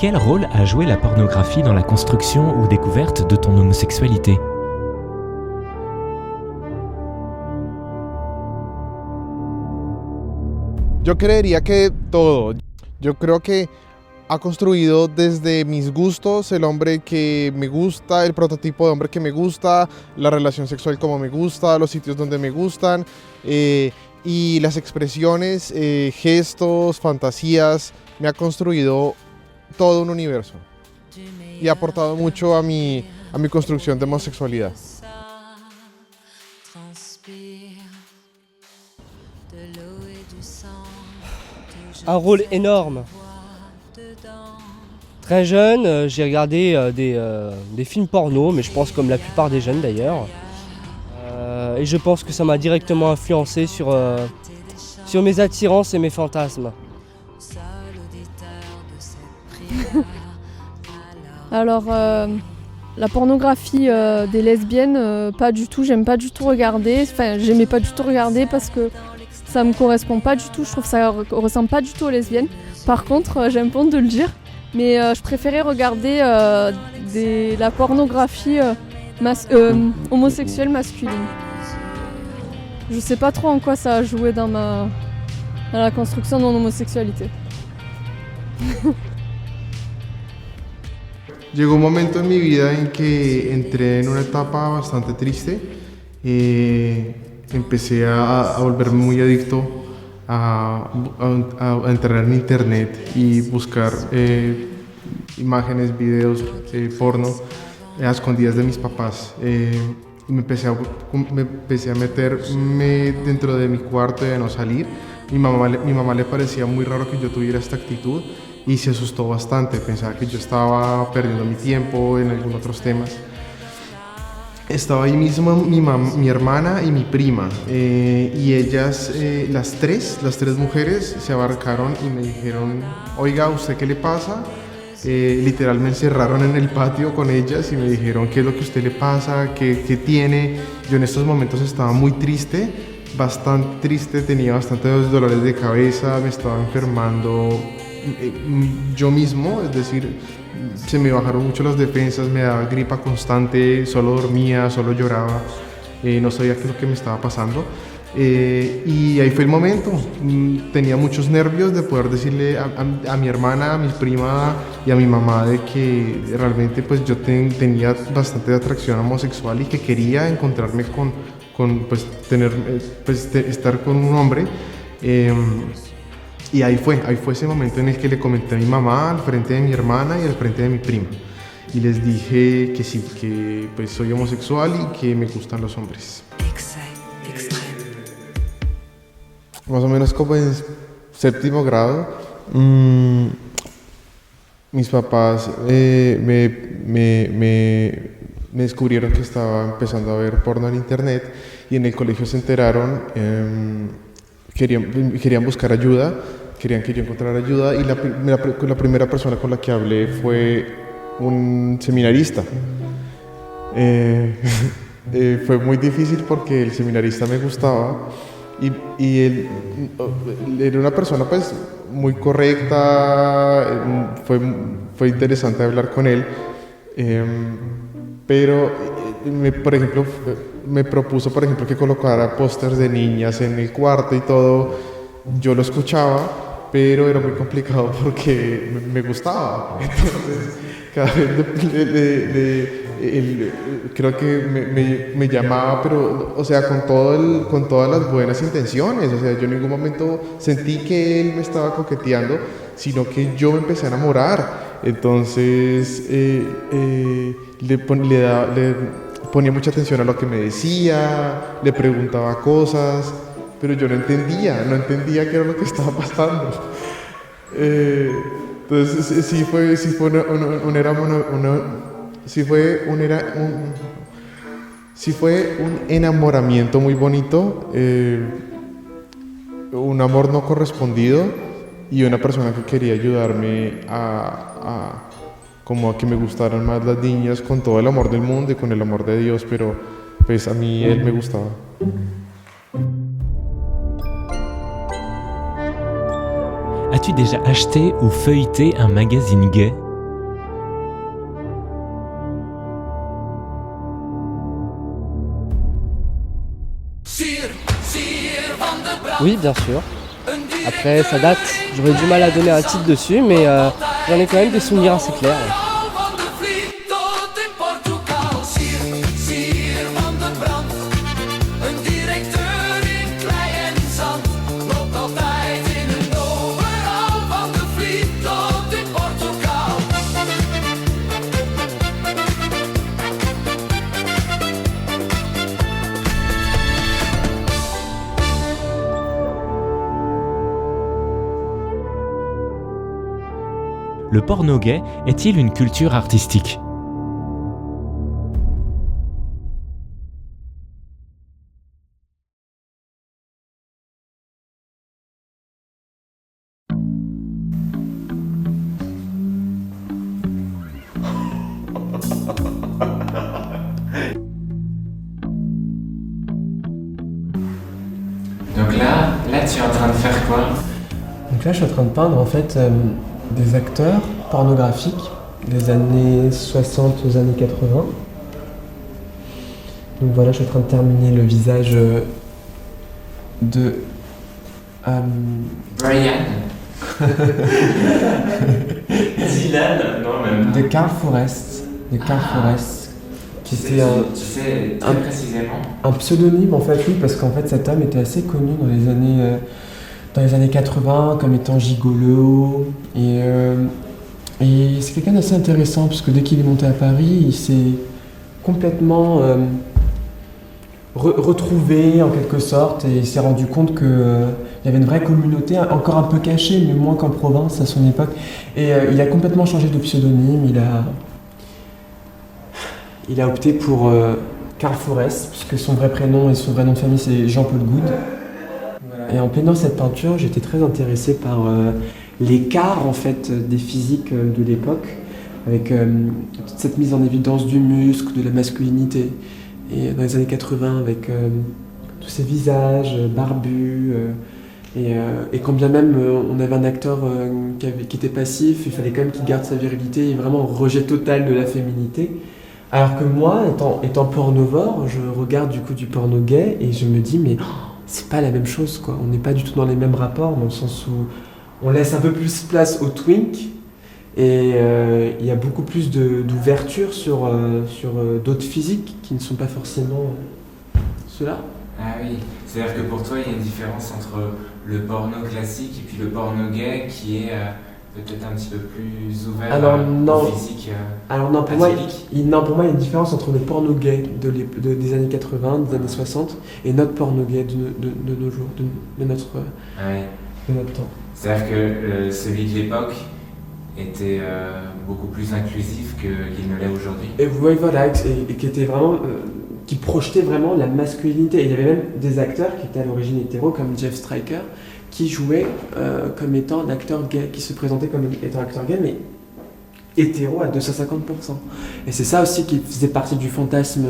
Quel rôle a joué la pornographie dans la construction ou découverte de ton homosexualité ? Yo creería que todo. Yo creo que ha construido desde mis gustos, el hombre que me gusta, el prototipo de hombre que me gusta, la relación sexual como me gusta, los sitios donde me gustan, y las expresiones, gestos, fantasías. Me ha construido todo un universo y ha aportado mucho a mi construcción de homosexualidad. Un rôle énorme. Très jeune, j'ai regardé des films porno, mais je pense comme la plupart des jeunes d'ailleurs. Et je pense que ça m'a directement influencé sur mes attirances et mes fantasmes. Alors, la pornographie des lesbiennes, pas du tout, j'aime pas du tout regarder. Enfin, j'aimais pas du tout regarder parce que ça me correspond pas du tout, je trouve que ça ressemble pas du tout aux lesbiennes. Par contre, j'aime pas de le dire, mais je préférais regarder la pornographie homosexuelle masculine. Je sais pas trop en quoi ça a joué dans la construction de mon homosexualité. Llegó un momento en mi vida en que entré en una etapa bastante triste. Empecé a volverme muy adicto a entrar en internet y buscar imágenes, videos, porno a escondidas de mis papás. Me empecé a meterme dentro de mi cuarto y a no salir. Mi mamá le parecía muy raro que yo tuviera esta actitud y se asustó bastante, pensaba que yo estaba perdiendo mi tiempo en algunos otros temas. Estaba ahí mismo mi hermana y mi prima, y ellas, las tres mujeres, se abarcaron y me dijeron: oiga, ¿usted qué le pasa? Literal me encerraron en el patio con ellas y me dijeron: ¿qué es lo que a usted le pasa? ¿Qué tiene? Yo en estos momentos estaba muy triste, bastante triste, tenía bastantes dolores de cabeza, me estaba enfermando yo mismo, es decir, se me bajaron mucho las defensas, me daba gripa constante, solo dormía, solo lloraba, no sabía qué es lo que me estaba pasando. Y ahí fue el momento, tenía muchos nervios de poder decirle a mi hermana, a mi prima y a mi mamá de que realmente pues yo tenía bastante atracción homosexual y que quería encontrarme pues estar con un hombre. Y ahí fue ese momento en el que le comenté a mi mamá al frente de mi hermana y al frente de mi prima. Y les dije que sí, que pues soy homosexual y que me gustan los hombres. Más o menos como en séptimo grado, mis papás me descubrieron que estaba empezando a ver porno en internet y en el colegio se enteraron. Querían buscar ayuda, querían que yo encontrara ayuda y la primera persona con la que hablé fue un seminarista. Fue muy difícil porque el seminarista me gustaba y él era una persona pues muy correcta, fue interesante hablar con él, pero por ejemplo me propuso que colocara pósters de niñas en el cuarto y todo. Yo lo escuchaba, pero era muy complicado porque me gustaba. Entonces, cada vez creo que me llamaba, pero, o sea, con todas las buenas intenciones. O sea, yo en ningún momento sentí que él me estaba coqueteando, sino que yo me empecé a enamorar. Entonces, le ponía mucha atención a lo que me decía, le preguntaba cosas, pero yo no entendía qué era lo que estaba pasando. Entonces sí fue un enamoramiento muy bonito, un amor no correspondido y una persona que quería ayudarme a que me gustaran más las niñas con todo el amor del mundo y con el amor de Dios, pero pues a mí él me gustaba. As-tu déjà acheté ou feuilleté un magazine gay ? Oui, bien sûr. Après, ça date, j'aurais du mal à donner un titre dessus, mais j'en ai quand même des souvenirs assez clairs. Le porno gay est-il une culture artistique ? Donc là, tu es en train de faire quoi ? Donc là, je suis en train de peindre en fait des acteurs pornographiques des années 60 aux années 80. Donc voilà, je suis en train de terminer le visage de... Brian. Dylan. Non, même pas. de Carl Forrest. De Carl Forrest. Qui était Tu sais très précisément. un pseudonyme en fait, oui, parce qu'en fait cet homme était assez connu dans les années 80 comme étant gigolo. Et c'est quelqu'un d'assez intéressant parce que dès qu'il est monté à Paris, il s'est complètement retrouvé en quelque sorte et il s'est rendu compte qu'il y avait une vraie communauté, encore un peu cachée, mais moins qu'en province à son époque. Et il a complètement changé de pseudonyme, il a opté pour Carl Forrest, puisque son vrai prénom et son vrai nom de famille c'est Jean-Paul Goude. Voilà. Et en peignant cette peinture, j'étais très intéressé par l'écart en fait des physiques de l'époque, avec toute cette mise en évidence du muscle, de la masculinité. Et dans les années 80, avec tous ces visages barbus, et quand bien même on avait un acteur qui était passif, il fallait quand même qu'il garde sa virilité et vraiment un rejet total de la féminité. Alors que moi, étant pornovore, je regarde du coup du porno gay et je me dis mais c'est pas la même chose quoi. On n'est pas du tout dans les mêmes rapports, dans le sens où on laisse un peu plus place au twink et il y a beaucoup plus d'ouverture sur d'autres physiques qui ne sont pas forcément ceux-là. Ah oui, c'est-à-dire que pour toi, il y a une différence entre le porno classique et puis le porno gay qui est peut-être un petit peu plus ouvert au physique. Alors non, pour moi, il y a une différence entre le porno gay des années 80, des années 60 et notre porno gay de nos jours, de notre temps. C'est-à-dire que celui de l'époque était beaucoup plus inclusif qu'il ne l'est aujourd'hui. Et voilà, et qui était vraiment... qui projetait vraiment la masculinité. Et il y avait même des acteurs qui étaient à l'origine hétéros, comme Jeff Striker, qui jouait comme étant un acteur gay, qui se présentait comme étant un acteur gay, mais hétéro à 250%. Et c'est ça aussi qui faisait partie du fantasme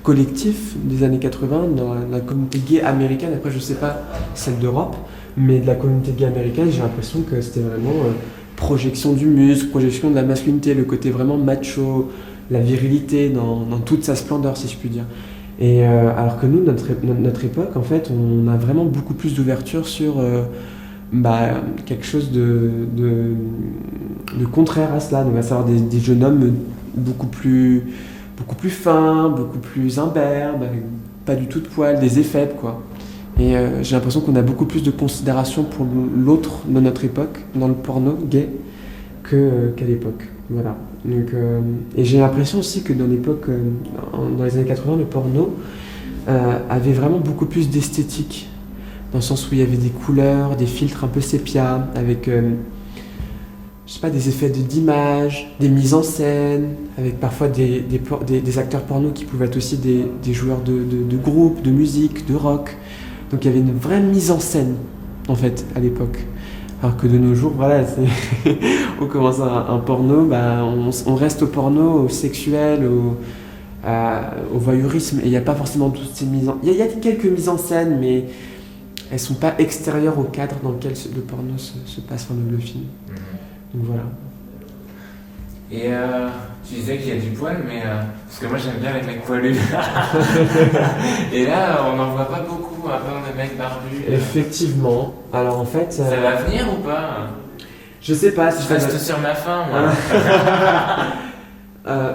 collectif des années 80 dans la communauté gay américaine. Après, je sais pas celle d'Europe, mais de la communauté gay américaine, j'ai l'impression que c'était vraiment projection du muscle, projection de la masculinité, le côté vraiment macho, la virilité dans toute sa splendeur, si je puis dire. Et alors que nous, notre époque, en fait, on a vraiment beaucoup plus d'ouverture sur quelque chose de contraire à cela. Donc, on va savoir des jeunes hommes beaucoup plus fins, beaucoup plus imberbes, avec pas du tout de poils, des effets, quoi. Et j'ai l'impression qu'on a beaucoup plus de considération pour l'autre de notre époque, dans le porno gay, qu'à l'époque. Voilà. Donc, et j'ai l'impression aussi que dans l'époque, dans les années 80, le porno avait vraiment beaucoup plus d'esthétique, dans le sens où il y avait des couleurs, des filtres un peu sépia, avec je sais pas, des effets d'image, des mises en scène, avec parfois des acteurs porno qui pouvaient être aussi des joueurs de groupe, de musique, de rock. Donc il y avait une vraie mise en scène, en fait, à l'époque. Alors que de nos jours, voilà, on commence un porno, on reste au porno, au sexuel, au voyeurisme, et il n'y a pas forcément toutes ces mises en... Il y a quelques mises en scène, mais elles ne sont pas extérieures au cadre dans lequel le porno se passe, le film. Donc voilà. Et tu disais qu'il y a du poil, mais parce que moi j'aime bien les mecs poilus. Et là, on n'en voit pas beaucoup, à part les mecs barbus. Effectivement. Alors en fait. Ça va venir ou pas? Je sais pas si je reste sur ma faim, moi.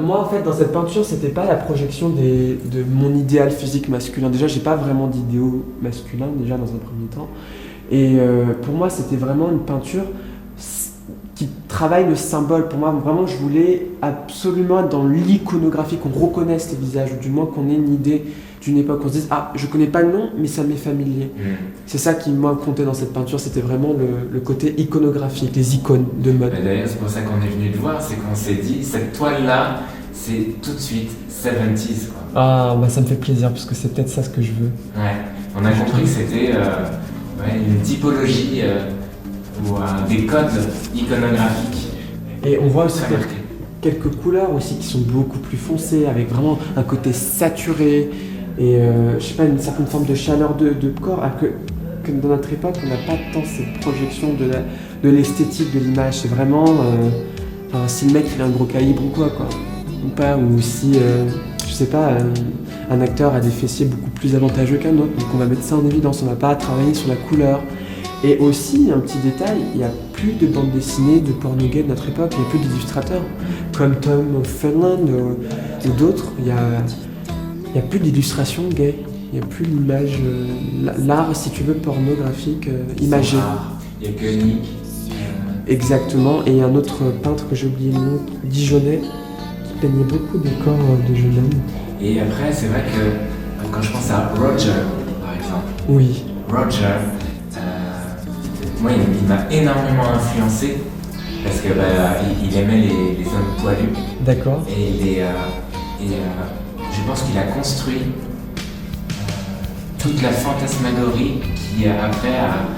Moi, en fait, dans cette peinture, c'était pas la projection de mon idéal physique masculin. Déjà, j'ai pas vraiment d'idéal masculin, déjà, dans un premier temps. Et pour moi, c'était vraiment une peinture qui travaille le symbole. Pour moi, vraiment, je voulais absolument être dans l'iconographie, qu'on reconnaisse les visages, ou du moins qu'on ait une idée d'une époque, on se dise « Ah, je connais pas le nom, mais ça m'est familier ». C'est ça qui, moi, comptait dans cette peinture, c'était vraiment le côté iconographique, les icônes de mode. D'ailleurs, c'est pour ça qu'on est venu te voir, c'est qu'on s'est dit, cette toile-là, c'est tout de suite 70s, quoi. Ah, bah ça me fait plaisir, parce que c'est peut-être ça ce que je veux. Ouais, on a compris que c'était une typologie ou des codes iconographiques. Et on voit aussi quelques couleurs aussi qui sont beaucoup plus foncées, avec vraiment un côté saturé, et je sais pas, une certaine forme de chaleur de corps, alors que dans notre époque, on n'a pas tant cette projection de l'esthétique de l'image. C'est vraiment si le mec il a un gros calibre ou quoi, ou pas, ou si je sais pas, un acteur a des fessiers beaucoup plus avantageux qu'un autre, donc on va mettre ça en évidence, on va pas travailler sur la couleur. Et aussi, un petit détail, il n'y a plus de bande dessinée de porno gay de notre époque, il n'y a plus d'illustrateurs, comme Tom Fenland ou d'autres, il y a plus d'illustration gay, il n'y a plus l'image, l'art, si tu veux, pornographique, imagé. Il n'y a que Nick. Exactement, et un autre peintre que j'ai oublié le nom, Dijonais, qui peignait beaucoup de corps de jeunes hommes. Et après, c'est vrai que quand je pense à Roger, par exemple. Oui. Roger, moi, il m'a énormément influencé parce que il aimait les hommes poilus. D'accord. Et je pense qu'il a construit toute la fantasmagorie qui après a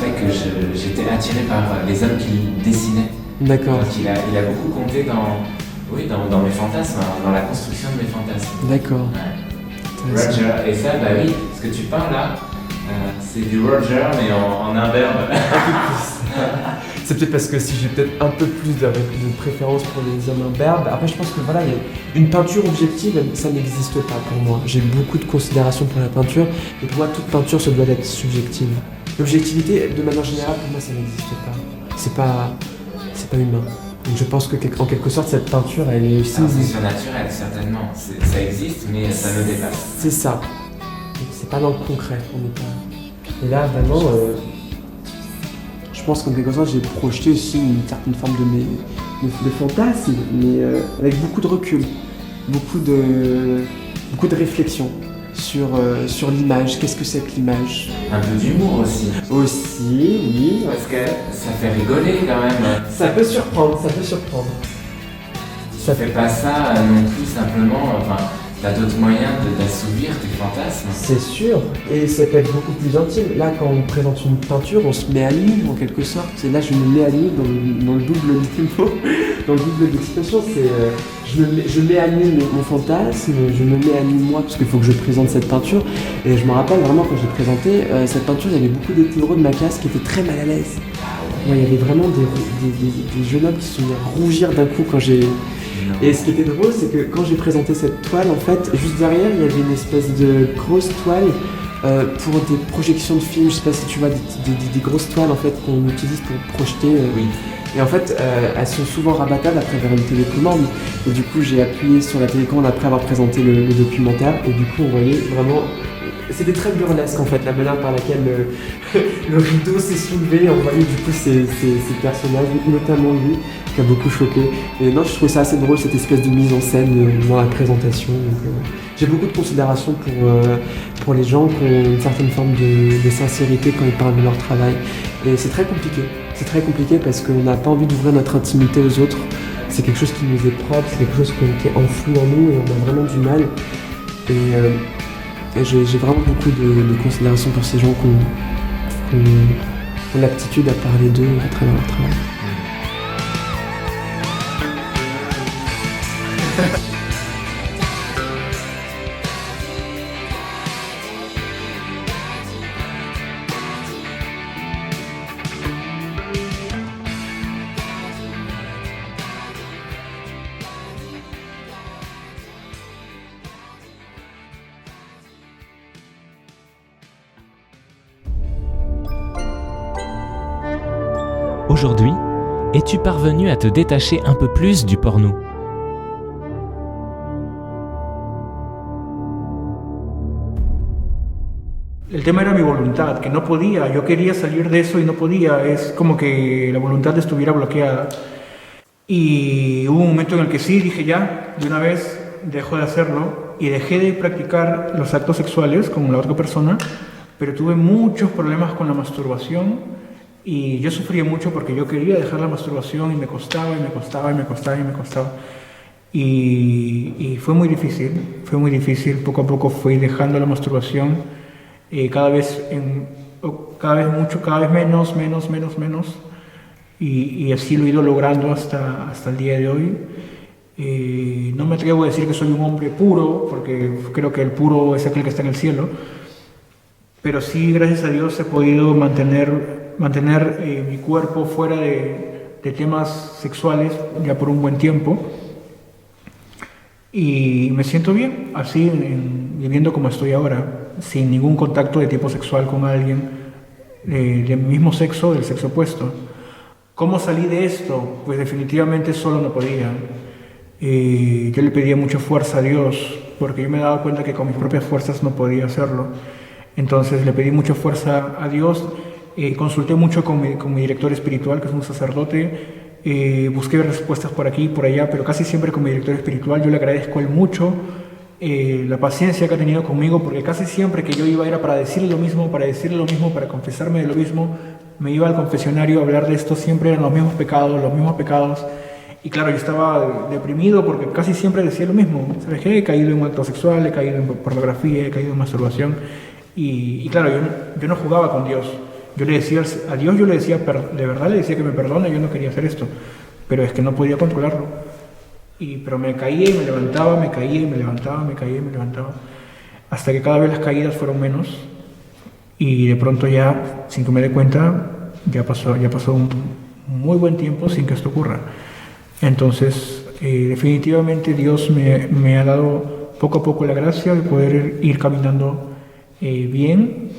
fait que j'étais attiré par les hommes qu'il dessinait. D'accord. Donc il a beaucoup compté dans mes fantasmes, dans la construction de mes fantasmes. D'accord. Ouais. Roger, et ça, oui, ce que tu peins là, c'est du Roger, mais en imberbe. C'est peut-être parce que si j'ai peut-être un peu plus de préférence pour les hommes imberbes. Après, je pense que voilà, une peinture objective, ça n'existe pas pour moi. J'ai beaucoup de considération pour la peinture, et pour moi, toute peinture, ça doit être subjective. L'objectivité, de manière générale, pour moi, ça n'existe pas. C'est pas humain. Donc je pense que en quelque sorte, cette peinture, elle est aussi... C'est surnaturel, certainement. Ça existe, mais ça me dépasse. C'est ça. C'est pas dans le concret, on n'est pas... Et là, vraiment, je pense qu'en quelque sorte, j'ai projeté aussi une certaine forme de fantasme, mais avec beaucoup de recul, beaucoup de réflexion sur l'image. Qu'est-ce que c'est que l'image? Un peu d'humour aussi. Aussi, oui. Parce que ça fait rigoler quand même. Ça peut surprendre. Ça fait pas ça non plus simplement, t'as d'autres moyens d'assouvir tes fantasmes. C'est sûr, et ça peut être beaucoup plus intime. Là, quand on présente une peinture, on se met à nu en quelque sorte. Et là, je me mets à nu dans le double du mot, dans le double d'expression. Je mets à nu mon fantasme, je me mets à nu moi, parce qu'il faut que je présente cette peinture. Et je me rappelle vraiment quand j'ai présenté cette peinture, il y avait beaucoup d'hétéros de ma classe qui étaient très mal à l'aise. Ouais, il y avait vraiment des jeunes hommes qui se sont mis à rougir d'un coup quand j'ai... Et ce qui était drôle, c'est que quand j'ai présenté cette toile, en fait, juste derrière, il y avait une espèce de grosse toile pour des projections de films. Je sais pas si tu vois, des grosses toiles en fait qu'on utilise pour projeter. Oui. Et en fait, elles sont souvent rabattables à travers une télécommande. Et du coup, j'ai appuyé sur la télécommande après avoir présenté le documentaire. Et du coup, on voyait vraiment... C'était très burlesque en fait, la manière par laquelle le rideau s'est soulevé. On voyait du coup ces personnages, notamment lui, qui a beaucoup choqué. Et non, je trouvais ça assez drôle, cette espèce de mise en scène dans la présentation. Donc, j'ai beaucoup de considération pour les gens qui ont une certaine forme de sincérité quand ils parlent de leur travail. Et c'est très compliqué. C'est très compliqué parce qu'on n'a pas envie d'ouvrir notre intimité aux autres. C'est quelque chose qui nous est propre, c'est quelque chose qui est enfoui en nous et on a vraiment du mal. Et j'ai vraiment beaucoup de considération pour ces gens qui ont l'aptitude à parler d'eux à travers leur travail. Aujourd'hui, es-tu parvenu à te détacher un peu plus du porno ? El tema era mi voluntad, que no podía, yo quería salir de eso y no podía, es como que la voluntad estuviera bloqueada. Y hubo un momento en el que sí, dije ya, de una vez dejo de hacerlo y dejé de practicar los actos sexuales con la otra persona, pero tuve muchos problemas con la masturbación y yo sufría mucho porque yo quería dejar la masturbación y me costaba y me costaba y me costaba y me costaba. Y fue muy difícil, poco a poco fui dejando la masturbación. Cada vez menos, y así lo he ido logrando hasta el día de hoy. No me atrevo a decir que soy un hombre puro, porque creo que el puro es aquel que está en el cielo, pero sí, gracias a Dios, he podido mantener mi cuerpo fuera de temas sexuales ya por un buen tiempo, y me siento bien, así, viviendo como estoy ahora, sin ningún contacto de tipo sexual con alguien del mismo sexo, del sexo opuesto. ¿Cómo salí de esto? Pues definitivamente solo no podía. Yo le pedía mucha fuerza a Dios, porque yo me daba cuenta que con mis propias fuerzas no podía hacerlo. Entonces le pedí mucha fuerza a Dios, consulté mucho con mi director espiritual, que es un sacerdote, busqué respuestas por aquí y por allá, pero casi siempre con mi director espiritual. Yo le agradezco a él mucho la paciencia que ha tenido conmigo, porque casi siempre que yo iba era para decirle lo mismo, para confesarme de lo mismo. Me iba al confesionario a hablar de esto, siempre eran los mismos pecados. Y claro, yo estaba deprimido porque casi siempre decía lo mismo. ¿Sabes qué? He caído en un acto sexual, he caído en pornografía, he caído en masturbación. Y claro, yo no jugaba con Dios. Yo le decía a Dios, de verdad le decía que me perdone, yo no quería hacer esto. Pero es que no podía controlarlo. Pero me caía y me levantaba, me caía y me levantaba, me caía y me levantaba. Hasta que cada vez las caídas fueron menos. Y de pronto ya, sin que me dé cuenta, ya pasó un muy buen tiempo sin que esto ocurra. Entonces, definitivamente Dios me ha dado poco a poco la gracia de poder ir caminando bien.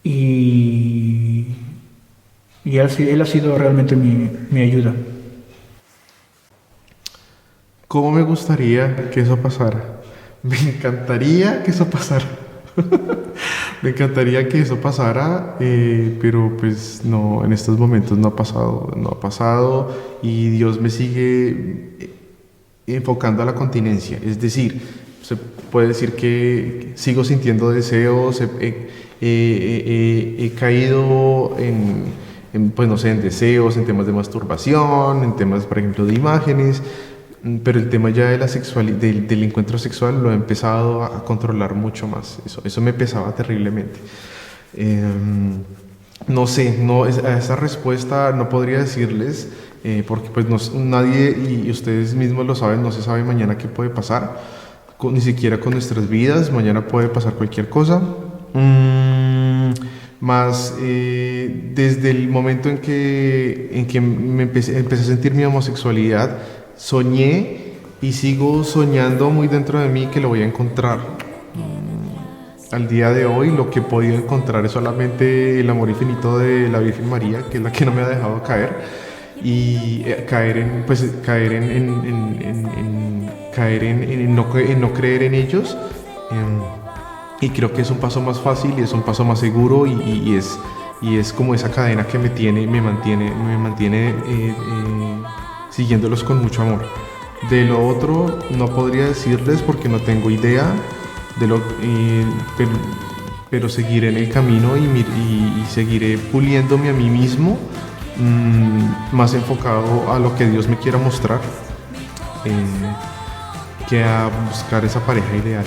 Y él ha sido realmente mi ayuda. ¿Cómo me gustaría que eso pasara? Me encantaría que eso pasara. Me encantaría que eso pasara, pero pues no, en estos momentos no ha pasado y Dios me sigue enfocando a la continencia. Es decir, se puede decir que sigo sintiendo deseos, he caído pues no sé, en deseos, en temas de masturbación, en temas, por ejemplo, de imágenes, pero el tema ya de la sexualidad, del encuentro sexual, lo he empezado a controlar mucho más. Eso me pesaba terriblemente. No sé, a esa respuesta no podría decirles, porque pues nadie, y ustedes mismos lo saben, no se sabe mañana qué puede pasar, ni siquiera con nuestras vidas. Mañana puede pasar cualquier cosa. Más desde el momento en que me empecé a sentir mi homosexualidad, soñé y sigo soñando muy dentro de mí que lo voy a encontrar. Al día de hoy lo que he podido encontrar es solamente el amor infinito de la Virgen María, que es la que no me ha dejado caer, y caer en no creer en ellos. Y creo que es un paso más fácil y es un paso más seguro, y es como esa cadena que me mantiene siguiéndolos con mucho amor. De lo otro no podría decirles porque no tengo idea, pero seguiré en el camino y seguiré puliéndome a mí mismo, más enfocado a lo que Dios me quiera mostrar, que a buscar esa pareja ideal.